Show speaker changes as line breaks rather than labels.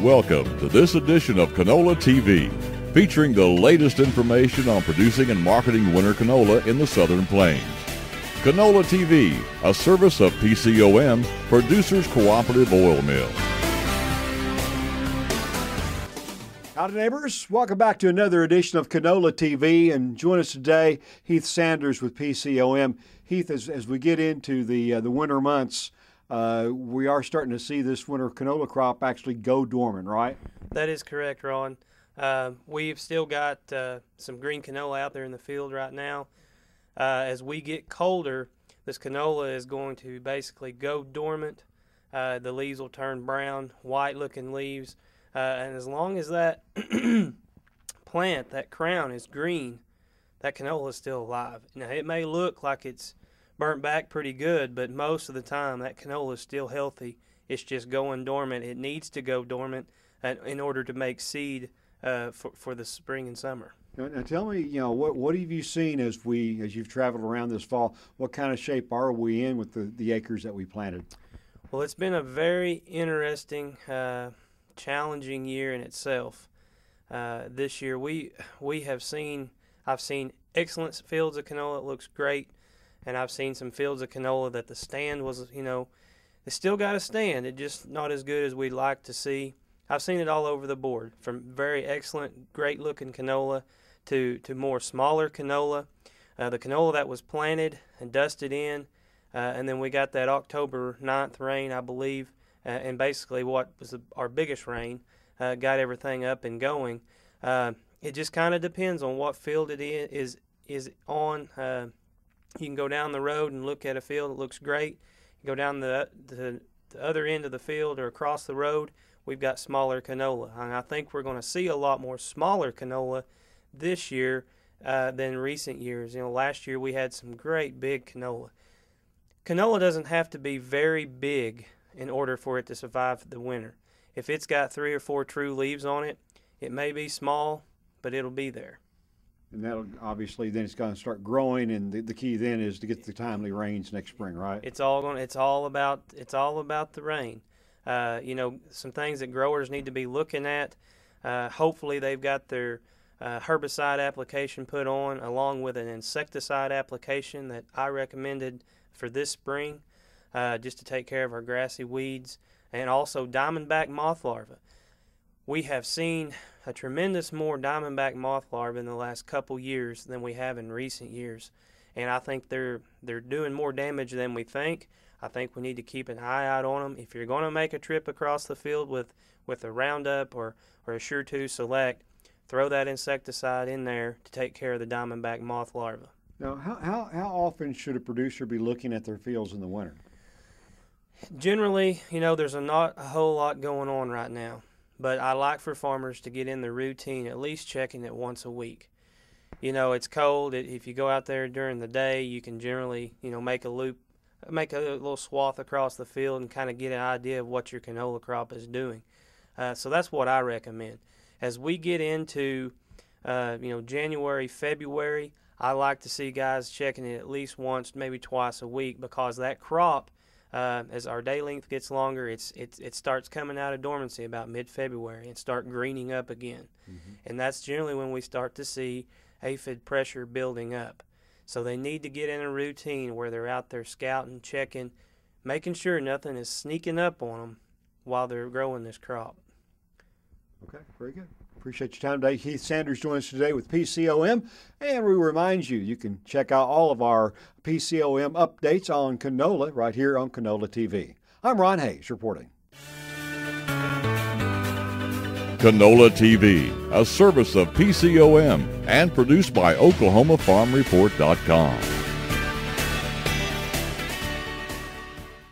Welcome to this edition of Canola TV, featuring the latest information on producing and marketing winter canola in the Southern Plains. Canola TV, a service of PCOM, Producers Cooperative Oil Mill.
Howdy neighbors, welcome back to another edition of Canola TV, and join us today, Heath Sanders with PCOM. Heath, as we get into the winter months, we are starting to see this winter canola crop actually go dormant, right?
That is correct, Ron. We've still got some green canola out there in the field right now. As we get colder, this canola is going to basically go dormant. The leaves will turn brown, white-looking leaves. And as long as that plant, that crown, is green, that canola is still alive. Now, it may look like it's burnt back pretty good, but most of the time that canola is still healthy. It's just going dormant. It needs to go dormant in order to make seed for the spring and summer.
Now tell me, what have you seen as you've traveled around this fall? What kind of shape are we in with the acres that we planted? Well,
it's been a very interesting, challenging year in itself. This year I've seen excellent fields of canola. It looks great. And I've seen some fields of canola that the stand was, it still got a stand. It's just not as good as we'd like to see. I've seen it all over the board, from very excellent, great-looking canola to more smaller canola. The canola that was planted and dusted in, and then we got that October 9th rain, I believe, and basically what was our biggest rain got everything up and going. It just kind of depends on what field it is on. You can go down the road and look at a field that looks great. You go down the other end of the field or across the road, we've got smaller canola. And I think we're going to see a lot more smaller canola this year than recent years. Last year we had some great big canola. Canola doesn't have to be very big in order for it to survive the winter. If it's got 3 or 4 true leaves on it, it may be small, but it'll be there.
And that'll obviously then it's going to start growing, and the key then is to get the timely rains next spring, right?
It's all about the rain. Some things that growers need to be looking at. Hopefully they've got their herbicide application put on, along with an insecticide application that I recommended for this spring, just to take care of our grassy weeds, and also diamondback moth larvae. We have seen a tremendous more diamondback moth larvae in the last couple years than we have in recent years, and I think they're doing more damage than we think. I think we need to keep an eye out on them. If you're going to make a trip across the field with a Roundup or a Sure 2 Select, throw that insecticide in there to take care of the diamondback moth larvae.
Now, how often should a producer be looking at their fields in the winter?
Generally, there's not a whole lot going on right now. But I like for farmers to get in the routine, at least checking it once a week. It's cold. If you go out there during the day, you can generally, make a little swath across the field and kind of get an idea of what your canola crop is doing. So that's what I recommend. As we get into, January, February, I like to see guys checking it at least once, maybe twice a week, because that crop, as our day length gets longer, it starts coming out of dormancy about mid-February and start greening up again. Mm-hmm. And that's generally when we start to see aphid pressure building up. So they need to get in a routine where they're out there scouting, checking, making sure nothing is sneaking up on them while they're growing this crop.
Okay, very good. Appreciate your time today. Heath Sanders joins us today with PCOM, and we remind you can check out all of our PCOM updates on canola right here on Canola TV. I'm Ron Hayes reporting.
Canola TV, a service of PCOM and produced by OklahomaFarmReport.com.